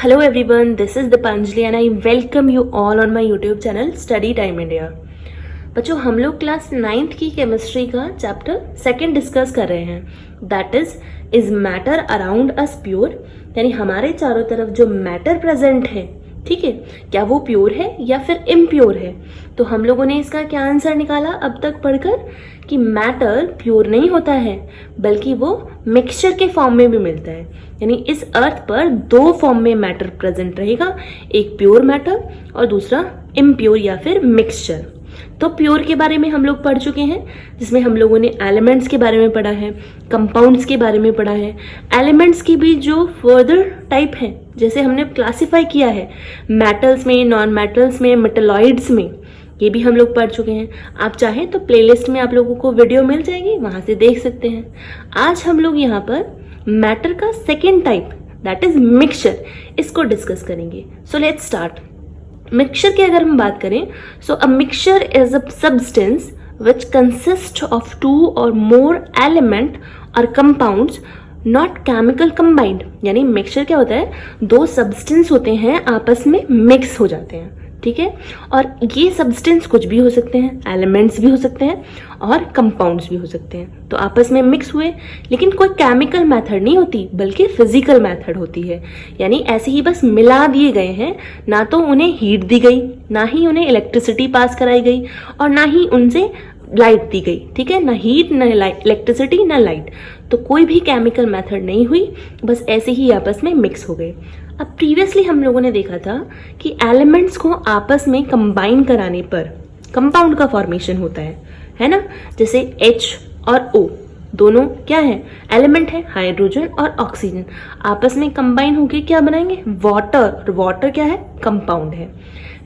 Hello everyone, this is Dipanjali and I welcome you all on my YouTube channel Study Time India। बच्चों हम लोग class 9th की chemistry का chapter 2 discuss कर रहे हैं। That is matter around us pure, यानी हमारे चारों तरफ जो मैटर प्रेजेंट है, ठीक है, क्या वो प्योर है या फिर इम्प्योर है। तो हम लोगों ने इसका क्या आंसर निकाला अब तक पढ़कर कि मैटर प्योर नहीं होता है बल्कि वो मिक्सचर के फॉर्म में भी मिलता है। यानी इस अर्थ पर 2 फॉर्म में मैटर प्रेजेंट रहेगा, एक प्योर मैटर और दूसरा इम्प्योर या फिर मिक्सचर। तो प्योर के बारे में हम लोग पढ़ चुके हैं, जिसमें हम लोगों ने एलिमेंट्स के बारे में पढ़ा है, कंपाउंड्स के बारे में पढ़ा है। एलिमेंट्स की भी जो फर्दर टाइप है, जैसे हमने क्लासिफाई किया है मेटल्स में, नॉन मेटल्स में, मेटलॉइड्स में, ये भी हम लोग पढ़ चुके हैं। आप चाहें तो प्लेलिस्ट में आप लोगों को वीडियो मिल जाएगी, वहां से देख सकते हैं। आज हम लोग यहाँ पर मैटर का second type that is mixture, इसको डिस्कस करेंगे। So let's start. मिक्सचर की अगर हम बात करें, so a mixture is a substance which consist of 2 or more element और कंपाउंड्स नॉट केमिकल कंबाइंड। यानी मिक्सचर क्या होता है, 2 सब्सटेंस होते हैं आपस में मिक्स हो जाते हैं, ठीक है। और ये सब्सटेंस कुछ भी हो सकते हैं, एलिमेंट्स भी हो सकते हैं और कंपाउंड्स भी हो सकते हैं। तो आपस में मिक्स हुए, लेकिन कोई केमिकल मेथड नहीं होती बल्कि फिजिकल मेथड होती है। यानी ऐसे ही बस मिला दिए गए हैं, ना तो उन्हें हीट दी गई, ना ही उन्हें इलेक्ट्रिसिटी पास कराई गई और ना ही उनसे लाइट दी गई, ठीक है। ना हीट, ना इलेक्ट्रिसिटी, ना लाइट, तो कोई भी केमिकल मेथड नहीं हुई, बस ऐसे ही आपस में मिक्स हो गए। अब प्रीवियसली हम लोगों ने देखा था कि एलिमेंट्स को आपस में कंबाइन कराने पर कंपाउंड का फॉर्मेशन होता है ना। जैसे H और O दोनों क्या है, एलिमेंट है, हाइड्रोजन और ऑक्सीजन आपस में कंबाइन होकर क्या बनाएंगे, वाटर। वाटर क्या है, कंपाउंड है।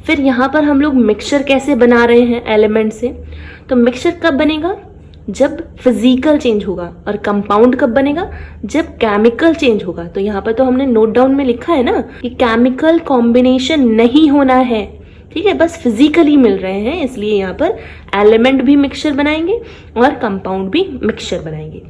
फिर यहाँ पर हम लोग मिक्सचर कैसे बना रहे हैं एलिमेंट से, तो मिक्सचर कब बनेगा, जब फिजिकल चेंज होगा, और कंपाउंड कब बनेगा, जब केमिकल चेंज होगा। तो यहाँ पर तो हमने नोट डाउन में लिखा है ना कि केमिकल कॉम्बिनेशन नहीं होना है, ठीक है, बस फिजिकली मिल रहे हैं, इसलिए यहाँ पर एलिमेंट भी मिक्सचर बनाएंगे और कंपाउंड भी मिक्सचर बनाएंगे।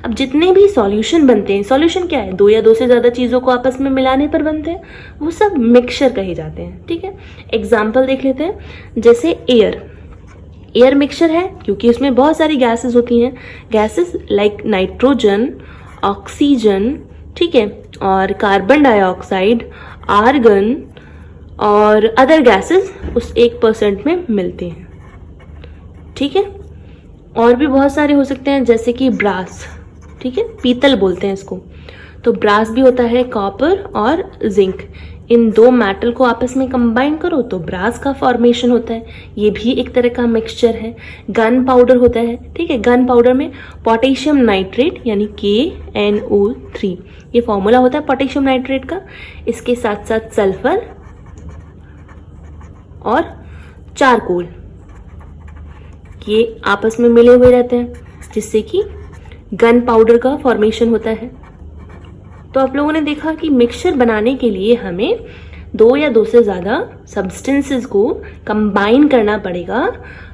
अब जितने भी सॉल्यूशन बनते हैं, सॉल्यूशन क्या है, 2 या 2 से ज्यादा चीजों को आपस में मिलाने पर बनते हैं, वो सब मिक्सचर कहे जाते हैं, ठीक है। एग्जाम्पल देख लेते हैं, जैसे एयर मिक्सचर है क्योंकि उसमें बहुत सारी गैसेस होती हैं, गैसेस लाइक नाइट्रोजन, ऑक्सीजन, ठीक है, और कार्बन डाइऑक्साइड, आर्गन और अदर गैसेस उस 1% में मिलती हैं, ठीक है। और भी बहुत सारे हो सकते हैं, जैसे कि ब्रास, ठीक है, पीतल बोलते हैं इसको। तो ब्रास भी होता है, कॉपर और जिंक, इन 2 मेटल को आपस में कंबाइन करो तो ब्रास का फॉर्मेशन होता है, ये भी एक तरह का मिक्सचर है। गन पाउडर होता है, ठीक है, गन पाउडर में पोटेशियम नाइट्रेट यानी KNO3 ये फॉर्मूला होता है पोटेशियम नाइट्रेट का, इसके साथ साथ सल्फर और चारकोल ये आपस में मिले हुए रहते हैं, जिससे कि गन पाउडर का फॉर्मेशन होता है। तो आप लोगों ने देखा कि मिक्सचर बनाने के लिए हमें 2 या 2 से ज्यादा सब्सटेंसेस को कंबाइन करना पड़ेगा,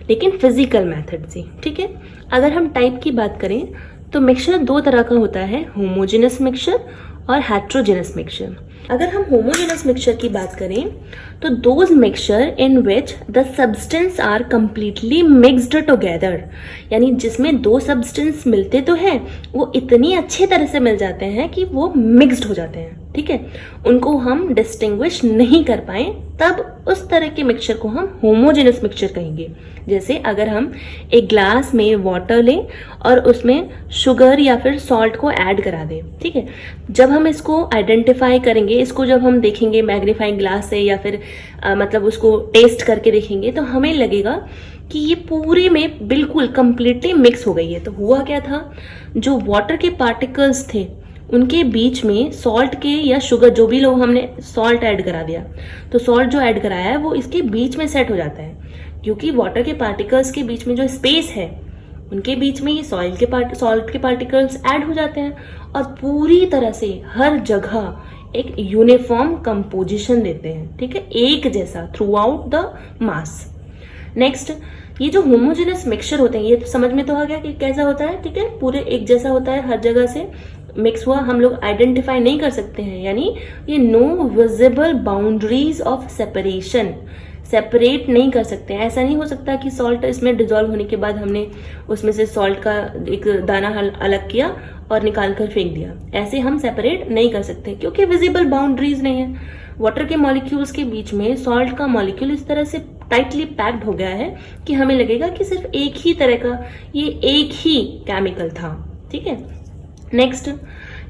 लेकिन फिजिकल मेथड से, ठीक है। अगर हम टाइप की बात करें तो मिक्सचर 2 तरह का होता है, होमोजेनस मिक्सचर और हेट्रोजेनस मिक्सचर। अगर हम होमोजेनस मिक्सचर की बात करें तो those mixture in which the substance are completely mixed together, यानी जिसमें 2 सब्सटेंस मिलते तो हैं, वो इतनी अच्छे तरह से मिल जाते हैं कि वो मिक्स्ड हो जाते हैं, ठीक है, उनको हम डिस्टिंग्विश नहीं कर पाए, तब उस तरह के मिक्सचर को हम होमोजेनस मिक्सचर कहेंगे। जैसे अगर हम एक ग्लास में वाटर लें और उसमें शुगर या फिर सॉल्ट को ऐड करा दें, ठीक है, जब हम इसको आइडेंटिफाई करेंगे, इसको जब हम देखेंगे मैग्नीफाइंग ग्लास से या फिर मतलब उसको टेस्ट करके देखेंगे, तो हमें लगेगा कि ये पूरे में बिल्कुल कंप्लीटली मिक्स हो गई है। तो हुआ क्या था, जो वाटर के पार्टिकल्स थे उनके बीच में सॉल्ट के या शुगर, जो भी लोग हमने सॉल्ट ऐड करा दिया, तो सॉल्ट जो ऐड कराया है वो इसके बीच में सेट हो जाता है, क्योंकि वाटर के पार्टिकल्स के बीच में जो स्पेस है उनके बीच में ये सॉल्ट के पार्टिकल्स ऐड हो जाते हैं और पूरी तरह से हर जगह एक यूनिफॉर्म कंपोजिशन देते हैं, ठीक है, एक जैसा through out the mass. Next, ये जो होमोजेनस मिक्सचर होते हैं, ये तो समझ में तो आ गया कि कैसा होता है, ठीक है, पूरे एक जैसा होता है हर जगह से, मिक्स हुआ हम लोग आइडेंटिफाई नहीं कर सकते हैं, यानी ये no visible boundaries of separation, separate नहीं कर सकते हैं। ऐसा नहीं हो सकता कि सॉल्ट इसमें डिजोल्व होने के बाद हमने उसमें से सॉल्ट का एक दाना अलग किया और निकाल कर फेंक दिया, ऐसे हम सेपरेट नहीं कर सकते क्योंकि विजिबल बाउंड्रीज नहीं है। वाटर के मॉलिक्यूल्स के बीच में सॉल्ट का मॉलिक्यूल इस तरह से टाइटली पैक्ड हो गया है कि हमें लगेगा कि सिर्फ एक ही तरह का, ये एक ही केमिकल था, ठीक है। नेक्स्ट,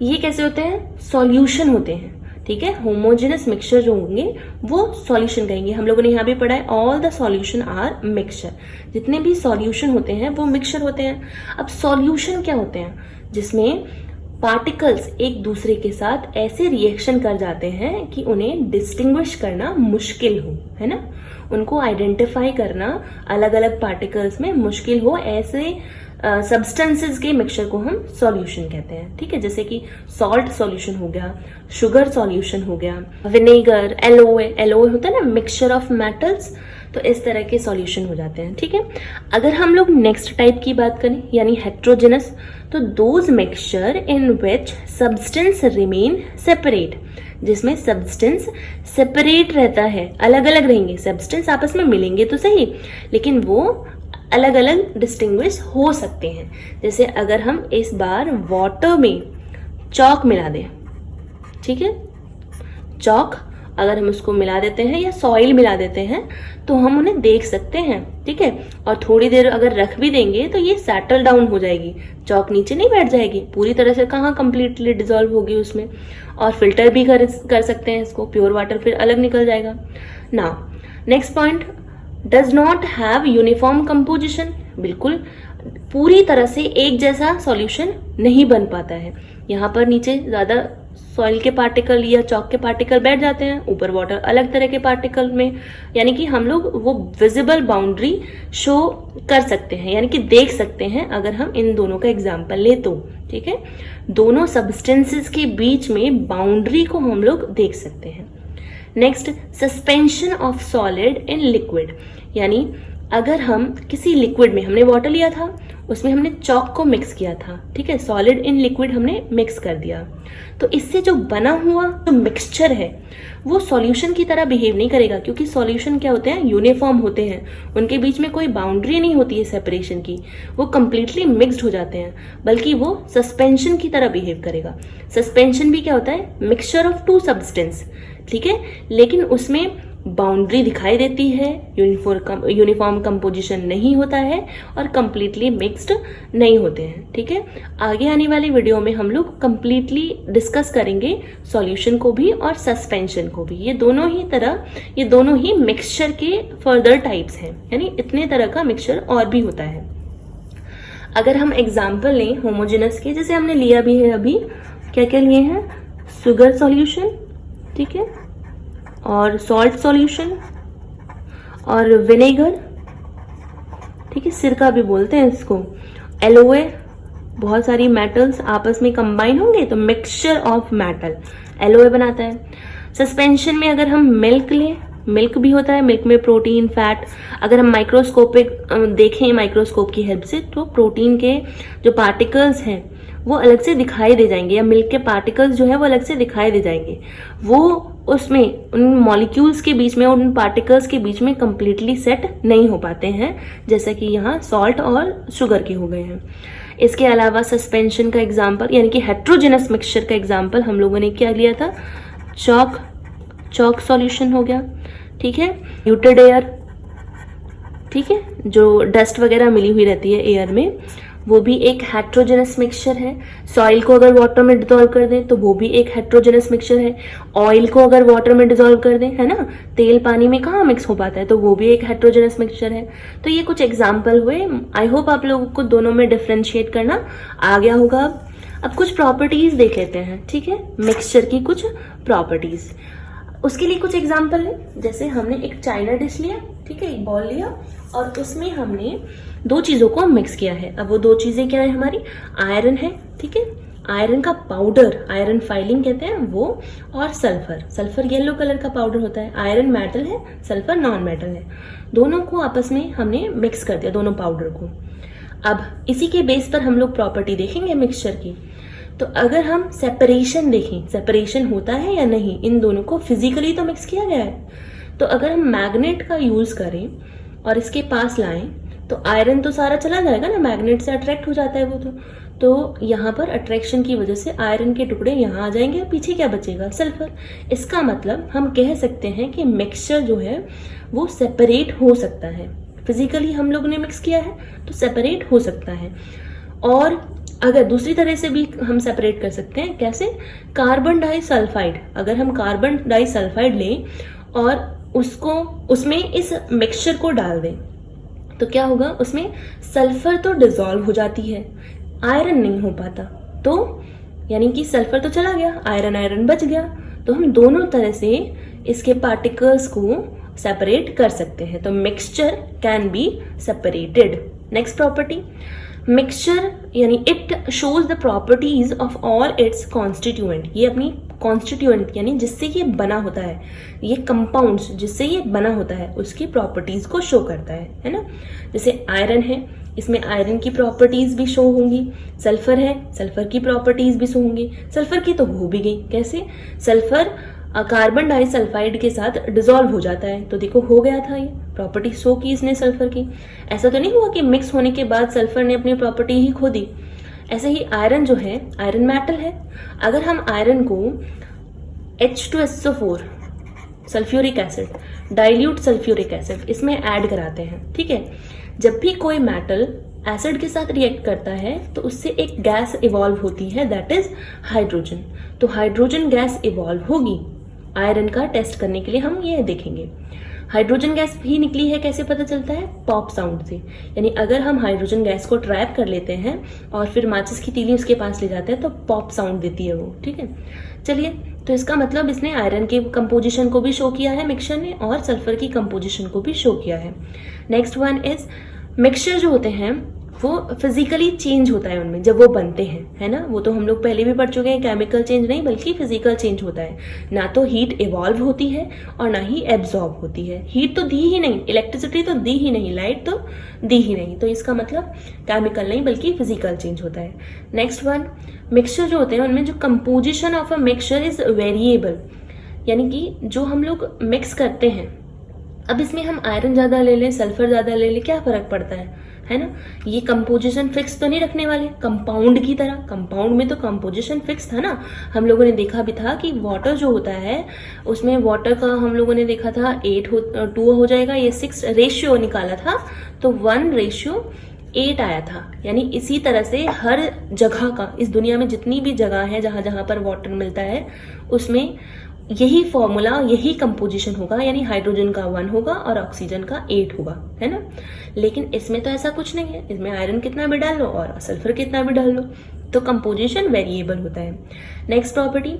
ये कैसे होते हैं? सॉल्यूशन होते हैं, ठीक है। होमोजेनस मिक्सचर जो होंगे वो सॉल्यूशन कहेंगे। हम लोगों ने यहाँ भी पढ़ा है all the solution are mixture, जितने भी सॉल्यूशन होते हैं वो मिक्सचर होते हैं। अब सॉल्यूशन क्या होते हैं? जिसमें पार्टिकल्स एक दूसरे के साथ ऐसे रिएक्शन कर जाते हैं कि उन्हें डिस्टिंग्विश करना मुश्किल हो, है ना, उनको आइडेंटिफाई करना अलग अलग पार्टिकल्स में मुश्किल हो, ऐसे सब्सटेंसेस के मिक्सचर को हम सॉल्यूशन कहते हैं, ठीक है। जैसे कि सॉल्ट सॉल्यूशन हो गया, शुगर सॉल्यूशन हो गया, विनेगर, एलोए, एलोए होता है ना मिक्सचर ऑफ मेटल्स, तो इस तरह के सॉल्यूशन हो जाते हैं, ठीक है। अगर हम लोग नेक्स्ट टाइप की बात करें यानी हेट्रोजेनस, तो those mixture in which substance remain separate, जिसमें सब्सटेंस सेपरेट रहता है, अलग अलग रहेंगे, सब्सटेंस आपस में मिलेंगे तो सही लेकिन वो अलग अलग डिस्टिंग्विश हो सकते हैं। जैसे अगर हम इस बार वाटर में चॉक मिला दें, ठीक है, चॉक अगर हम उसको मिला देते हैं या सॉइल मिला देते हैं तो हम उन्हें देख सकते हैं, ठीक है। और थोड़ी देर अगर रख भी देंगे तो ये सेटल डाउन हो जाएगी, चॉक नीचे नहीं बैठ जाएगी पूरी तरह से, कहाँ कंप्लीटली डिजोल्व होगी उसमें। और फिल्टर भी कर सकते हैं इसको, प्योर वाटर फिर अलग निकल जाएगा। Now next point, does not have uniform composition, बिल्कुल पूरी तरह से एक जैसा सॉल्यूशन नहीं बन पाता है। यहाँ पर नीचे ज्यादा सॉइल के पार्टिकल या चॉक के पार्टिकल बैठ जाते हैं, ऊपर वाटर अलग तरह के पार्टिकल में, यानी कि हम लोग वो विजिबल बाउंड्री शो कर सकते हैं, यानी कि देख सकते हैं अगर हम इन दोनों का एग्जाम्पल ले तो, ठीक है। दोनों सब्सटेंसेस के बीच में बाउंड्री को हम लोग देख सकते हैं। Next, suspension of solid in liquid, यानी अगर हम किसी लिक्विड में, हमने वाटर लिया था उसमें हमने चॉक को मिक्स किया था, ठीक है, सॉलिड इन लिक्विड हमने मिक्स कर दिया, तो इससे जो बना हुआ जो मिक्सचर है वो सॉल्यूशन की तरह बिहेव नहीं करेगा, क्योंकि सॉल्यूशन क्या होते हैं? यूनिफॉर्म होते हैं, उनके बीच में कोई बाउंड्री नहीं होती है सेपरेशन की, वो कंप्लीटली मिक्स्ड हो जाते हैं, बल्कि वो सस्पेंशन की तरह बिहेव करेगा। सस्पेंशन भी क्या होता है? मिक्सचर ऑफ टू सब्सटेंस, ठीक है, लेकिन उसमें बाउंड्री दिखाई देती है, यूनिफॉर्म कंपोजिशन नहीं होता है और कंप्लीटली मिक्स्ड नहीं होते हैं, ठीक है। आगे आने वाली वीडियो में हम लोग कंप्लीटली डिस्कस करेंगे सॉल्यूशन को भी और सस्पेंशन को भी। ये दोनों ही मिक्सचर के फर्दर टाइप्स हैं, यानी इतने तरह का मिक्सचर और भी होता है। अगर हम एग्जाम्पल लें होमोजेनस के, जैसे हमने लिया भी है अभी, क्या क्या लिए हैं? शुगर सॉल्यूशन, ठीक है, और सॉल्ट सॉल्यूशन और विनेगर, ठीक है, सिरका भी बोलते हैं इसको, एलोए, बहुत सारी मेटल्स आपस में कंबाइन होंगे तो मिक्सचर ऑफ मेटल एलोए बनाता है। सस्पेंशन में अगर हम मिल्क लें, मिल्क भी होता है, मिल्क में प्रोटीन, फैट, अगर हम माइक्रोस्कोपिक देखें माइक्रोस्कोप की हेल्प से तो प्रोटीन के जो पार्टिकल्स हैं वो अलग से दिखाई दे जाएंगे, या मिल्क के पार्टिकल्स जो है वो अलग से दिखाई दे जाएंगे, वो उसमें उन मॉलिक्यूल्स के बीच में, उन पार्टिकल्स के बीच में कंप्लीटली सेट नहीं हो पाते हैं, जैसा कि यहाँ सॉल्ट और शुगर के हो गए हैं। इसके अलावा सस्पेंशन का एग्जाम्पल, यानी कि हेट्रोजेनस मिक्सचर का एग्जाम्पल हम लोगों ने क्या लिया था? चॉक सॉल्यूशन हो गया, ठीक है, न्यूट्रेड एयर, ठीक है, जो डस्ट वगैरह मिली हुई रहती है एयर में, वो भी एक हेट्रोजेनस मिक्सचर है। सॉइल को अगर वाटर में डिसॉल्व कर दें तो वो भी एक हेट्रोजेनस मिक्सचर है। ऑयल को अगर वाटर में डिसॉल्व कर दें, है ना, तेल पानी में कहाँ मिक्स हो पाता है, तो वो भी एक हेट्रोजेनस मिक्सचर है। तो ये कुछ एग्जाम्पल हुए। आई होप आप लोगों को दोनों में डिफ्रेंशिएट करना आ गया होगा। अब कुछ प्रॉपर्टीज देख लेते हैं, ठीक है, मिक्सचर की कुछ प्रॉपर्टीज। उसके लिए कुछ एग्जाम्पल है, जैसे हमने एक चाइना डिश लिया, ठीक है, एक बॉल लिया और उसमें हमने दो चीजों को मिक्स किया है। अब वो दो चीजें क्या है हमारी? आयरन है, ठीक है, आयरन का पाउडर, आयरन फाइलिंग कहते हैं वो, और सल्फर, सल्फर येलो कलर का पाउडर होता है। आयरन मेटल है, सल्फर नॉन मेटल है। दोनों को आपस में हमने मिक्स कर दिया, दोनों पाउडर को। अब इसी के बेस पर हम लोग प्रॉपर्टी देखेंगे मिक्सचर की। तो अगर हम सेपरेशन देखें, सेपरेशन होता है या नहीं, इन दोनों को फिजिकली तो मिक्स किया गया है। तो अगर हम मैग्नेट का यूज करें और इसके पास लाएं तो आयरन तो सारा चला जाएगा ना, मैग्नेट से अट्रैक्ट हो जाता है वो तो यहाँ पर अट्रैक्शन की वजह से आयरन के टुकड़े यहाँ आ जाएंगे और पीछे क्या बचेगा, सल्फर। इसका मतलब हम कह सकते हैं कि मिक्सचर जो है वो सेपरेट हो सकता है, फिजिकली हम लोग ने मिक्स किया है तो सेपरेट हो सकता है। और अगर दूसरी तरह से भी हम सेपरेट कर सकते हैं, कैसे, कार्बन डाइसल्फाइड, अगर हम कार्बन डाइसल्फाइड लें और उसमें इस मिक्सचर को डाल दें तो क्या होगा, उसमें सल्फर तो डिसॉल्व हो जाती है, आयरन नहीं हो पाता। तो यानी कि सल्फर तो चला गया, आयरन बच गया। तो हम दोनों तरह से इसके पार्टिकल्स को सेपरेट कर सकते हैं। तो mixture can be separated. Next property, mixture यानी it shows the properties of all its constituent. ये अपनी कॉन्स्टिट्यूएंट यानी जिससे ये बना होता है, ये कंपाउंड्स जिससे ये बना होता है उसकी प्रॉपर्टीज को शो करता है ना। जैसे आयरन है, इसमें आयरन की प्रॉपर्टीज भी शो होंगी, सल्फर है, सल्फर की प्रॉपर्टीज भी शो होंगी। सल्फर की तो हो भी गई, कैसे, सल्फर कार्बन डाइसल्फाइड के साथ डिसॉल्व हो जाता है, तो देखो हो गया था, ये प्रॉपर्टी शो की इसने सल्फर की। ऐसा तो नहीं हुआ कि मिक्स होने के बाद सल्फर ने अपनी प्रॉपर्टी ही खो दी। ऐसे ही आयरन जो है, आयरन मेटल है, अगर हम आयरन को H2SO4 sulphuric acid, dilute sulphuric acid, इसमें ऐड कराते हैं, ठीक है। जब भी कोई मेटल एसिड के साथ रिएक्ट करता है तो उससे एक गैस इवॉल्व होती है, दैट इज हाइड्रोजन। तो हाइड्रोजन गैस इवॉल्व होगी। आयरन का टेस्ट करने के लिए हम ये देखेंगे। हाइड्रोजन गैस भी निकली है, कैसे पता चलता है, पॉप साउंड से। यानी अगर हम हाइड्रोजन गैस को ट्रैप कर लेते हैं और फिर माचिस की तीली उसके पास ले जाते हैं तो पॉप साउंड देती है वो, ठीक है। चलिए, तो इसका मतलब इसने आयरन के कंपोजिशन को भी शो किया है मिक्सचर ने, और सल्फर की कंपोजिशन को भी शो किया है। नेक्स्ट वन इज, मिक्सचर जो होते हैं वो फिजिकली चेंज होता है उनमें जब वो बनते हैं, है ना। वो तो हम लोग पहले भी पढ़ चुके हैं, केमिकल चेंज नहीं बल्कि फिजिकल चेंज होता है। ना तो हीट इवॉल्व होती है और ना ही एब्जॉर्ब होती है। हीट तो दी ही नहीं, इलेक्ट्रिसिटी तो दी ही नहीं, लाइट तो दी ही नहीं, तो इसका मतलब केमिकल नहीं बल्कि फिजिकल चेंज होता है। नेक्स्ट वन, मिक्सचर जो होते हैं उनमें जो composition of a mixture is variable, यानी कि जो हम लोग मिक्स करते हैं, अब इसमें हम आयरन ज्यादा ले लें, सल्फर ज्यादा ले लें, क्या फर्क पड़ता है ना। ये कंपोजिशन फिक्स तो नहीं रखने वाले, कंपाउंड की तरह। कंपाउंड में तो कंपोजिशन फिक्स था ना, हम लोगों ने देखा भी था कि वाटर जो होता है उसमें वाटर का हम लोगों ने देखा था 8:2 हो जाएगा, ये 6 रेशियो निकाला था तो 1:8 आया था। यानी इसी तरह से हर जगह का, इस दुनिया में जितनी भी जगह है जहां जहां पर वाटर मिलता है उसमें यही फॉर्मूला, यही कंपोजिशन होगा, यानी हाइड्रोजन का 1 होगा और ऑक्सीजन का 8 होगा, है ना। लेकिन इसमें तो ऐसा कुछ नहीं है, इसमें आयरन कितना भी डाल लो और सल्फर कितना भी डाल लो, तो कंपोजिशन वेरिएबल होता है। Next property,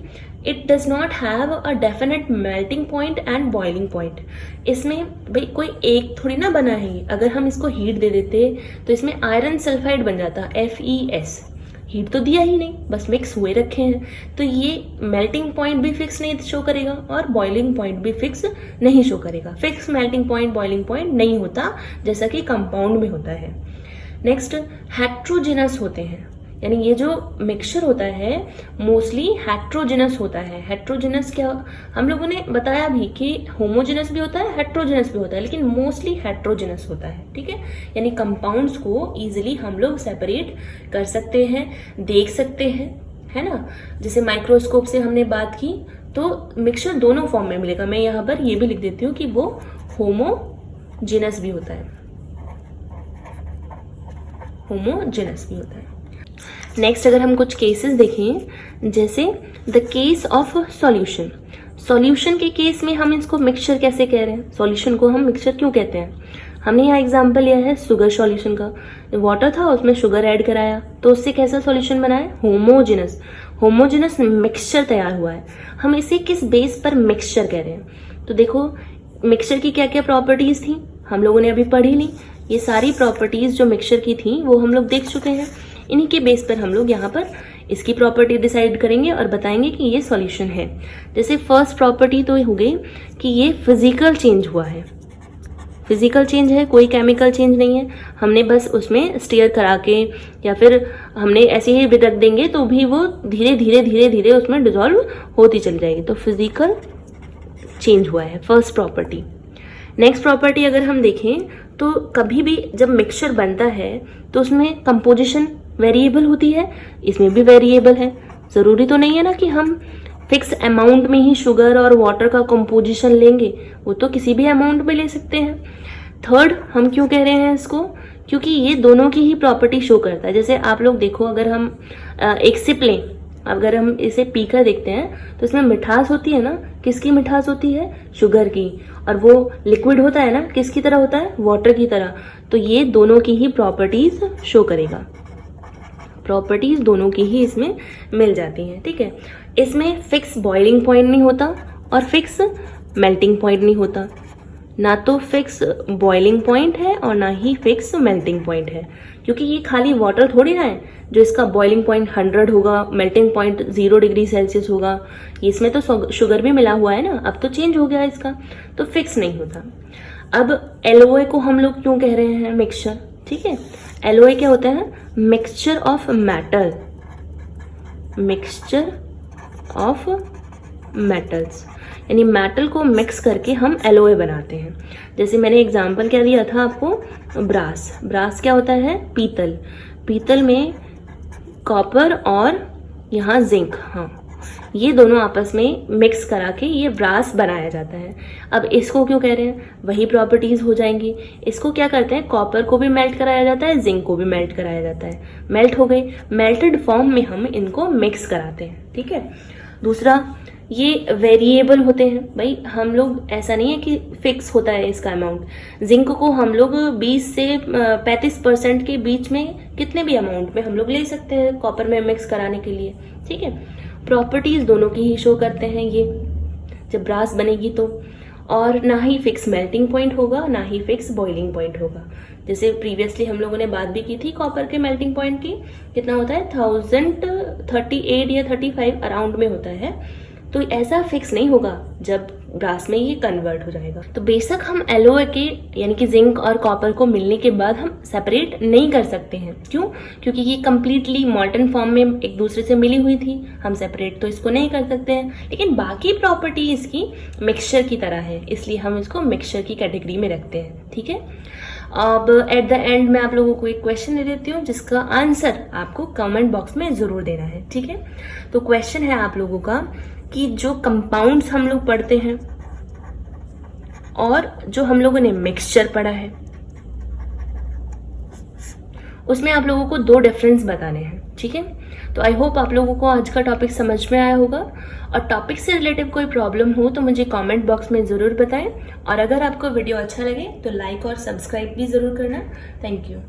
it does not have a definite melting point and boiling point. इसमें भाई कोई एक थोड़ी ना बना है, अगर हम इसको हीट दे देते तो इसमें आयरन सल्फाइड बन जाता, FeS। हीट तो दिया ही नहीं, बस मिक्स हुए रखे हैं, तो ये मेल्टिंग पॉइंट भी फिक्स नहीं शो करेगा और बॉइलिंग पॉइंट भी फिक्स नहीं शो करेगा। Fix melting point, boiling point नहीं होता जैसा कि कंपाउंड में होता है। नेक्स्ट, हेट्रोजेनस होते हैं, यानी ये जो मिक्सचर होता है मोस्टली हेट्रोजेनस होता है। हेट्रोजेनस क्या, हम लोगों ने बताया भी कि होमोजेनस भी होता है, हेट्रोजेनस भी होता है, लेकिन मोस्टली हेट्रोजेनस होता है, ठीक है। यानी कंपाउंड्स को इजीली हम लोग सेपरेट कर सकते हैं, देख सकते हैं, है ना। जैसे माइक्रोस्कोप से हमने बात की तो मिक्सचर दोनों फॉर्म में मिलेगा। मैं यहाँ पर ये भी लिख देती हूँ कि वो होमोजेनस भी होता है, होमोजेनस भी होता है। नेक्स्ट, अगर हम कुछ केसेस देखें, जैसे the case of solution. Solution के केस में हम इसको मिक्सचर कैसे कह रहे हैं, सॉल्यूशन को हम मिक्सचर क्यों कहते हैं। हमने यहाँ एग्जांपल लिया है शुगर सॉल्यूशन का, वाटर था उसमें शुगर ऐड कराया तो उससे कैसा सॉल्यूशन बना है, होमोजेनस। होमोजेनस मिक्सचर तैयार हुआ है। हम इसे किस बेस पर मिक्सचर कह रहे हैं, तो देखो मिक्सचर की क्या क्या प्रॉपर्टीज थी हम लोगों ने अभी पढ़ी ली। ये सारी प्रॉपर्टीज जो मिक्सचर की थी वो हम लोग देख चुके हैं। इन्हीं के बेस पर हम लोग यहाँ पर इसकी प्रॉपर्टी डिसाइड करेंगे और बताएंगे कि ये सॉल्यूशन है। जैसे फर्स्ट प्रॉपर्टी तो हो गई कि ये फिजिकल चेंज हुआ है, फिजिकल चेंज है, कोई केमिकल चेंज नहीं है। हमने बस उसमें स्टीयर करा के या फिर हमने ऐसे ही भी रख देंगे तो भी वो धीरे धीरे धीरे धीरे उसमें डिजॉल्व होती चली जाएगी। तो फिजिकल चेंज हुआ है, फर्स्ट प्रॉपर्टी। नेक्स्ट प्रॉपर्टी अगर हम देखें तो कभी भी जब मिक्सचर बनता है तो उसमें कंपोजिशन वेरिएबल होती है, इसमें भी वेरिएबल है। ज़रूरी तो नहीं है ना कि हम फिक्स अमाउंट में ही शुगर और वाटर का कंपोजिशन लेंगे, वो तो किसी भी अमाउंट में ले सकते हैं। थर्ड हम क्यों कह रहे हैं इसको, क्योंकि ये दोनों की ही प्रॉपर्टी शो करता है। जैसे आप लोग देखो, अगर हम एक सिप लें, अगर हम इसे पीकर देखते हैं तो इसमें मिठास होती है ना, किसकी मिठास होती है, शुगर की, और वो लिक्विड होता है ना, किसकी तरह होता है, वाटर की तरह। तो ये दोनों की ही प्रॉपर्टीज शो करेगा, प्रॉपर्टीज दोनों की ही इसमें मिल जाती हैं, ठीक है। इसमें फिक्स बॉइलिंग पॉइंट नहीं होता और फिक्स मेल्टिंग पॉइंट नहीं होता, ना तो फिक्स बॉइलिंग पॉइंट है और ना ही फिक्स मेल्टिंग पॉइंट है, क्योंकि ये खाली वाटर थोड़ी ना है जो इसका बॉइलिंग पॉइंट 100 होगा, मेल्टिंग पॉइंट 0 डिग्री सेल्सियस होगा। इसमें तो शुगर भी मिला हुआ है ना, अब तो चेंज हो गया इसका, तो फिक्स नहीं होता। अब एलओए को हम लोग क्यों कह रहे हैं मिक्सचर, ठीक है। एलओए क्या होता है, mixture of metal, mixture of metals, यानी मेटल को मिक्स करके हम एलओए बनाते हैं। जैसे मैंने एग्जांपल क्या दिया था आपको, ब्रास, ब्रास क्या होता है, पीतल, पीतल में कॉपर और यहाँ जिंक, हाँ, ये दोनों आपस में मिक्स करा के ये ब्रास बनाया जाता है। अब इसको क्यों कह रहे हैं, वही प्रॉपर्टीज हो जाएंगी। इसको क्या करते हैं, कॉपर को भी मेल्ट कराया जाता है, जिंक को भी मेल्ट कराया जाता है, मेल्ट हो गई, मेल्टेड फॉर्म में हम इनको मिक्स कराते हैं, ठीक है। दूसरा, ये वेरिएबल होते हैं भाई, हम लोग ऐसा नहीं है कि फिक्स होता है इसका अमाउंट। जिंक को हम लोग 20 से 35% के बीच में कितने भी अमाउंट में हम लोग ले सकते हैं कॉपर में मिक्स कराने के लिए, ठीक है। प्रॉपर्टीज दोनों की ही शो करते हैं ये जब ब्रास बनेगी तो, और ना ही फिक्स मेल्टिंग पॉइंट होगा, ना ही फिक्स बॉइलिंग पॉइंट होगा। जैसे प्रीवियसली हम लोगों ने बात भी की थी कॉपर के मेल्टिंग पॉइंट की, कितना होता है 1038 या 35 अराउंड में होता है। तो ऐसा फिक्स नहीं होगा जब ब्रास में ये कन्वर्ट हो जाएगा। तो बेशक हम एलओए के यानी कि जिंक और कॉपर को मिलने के बाद हम सेपरेट नहीं कर सकते हैं, क्यों, क्योंकि ये कंप्लीटली मॉल्टन फॉर्म में एक दूसरे से मिली हुई थी, हम सेपरेट तो इसको नहीं कर सकते हैं। लेकिन बाकी प्रॉपर्टी इसकी मिक्सचर की तरह है, इसलिए हम इसको मिक्सचर की कैटेगरी में रखते हैं, ठीक है। अब एट द एंड मैं आप लोगों को एक क्वेश्चन दे देती हूँ जिसका आंसर आपको कमेंट बॉक्स में जरूर देना है, ठीक है। तो क्वेश्चन है आप लोगों का कि जो कंपाउंड्स हम लोग पढ़ते हैं और जो हम लोगों ने मिक्सचर पढ़ा है, उसमें आप लोगों को 2 डिफरेंस बताने हैं, ठीक है। तो आई होप आप लोगों को आज का टॉपिक समझ में आया होगा, और टॉपिक से रिलेटेड कोई प्रॉब्लम हो तो मुझे कमेंट बॉक्स में ज़रूर बताएं, और अगर आपको वीडियो अच्छा लगे तो लाइक और सब्सक्राइब भी ज़रूर करना। Thank you.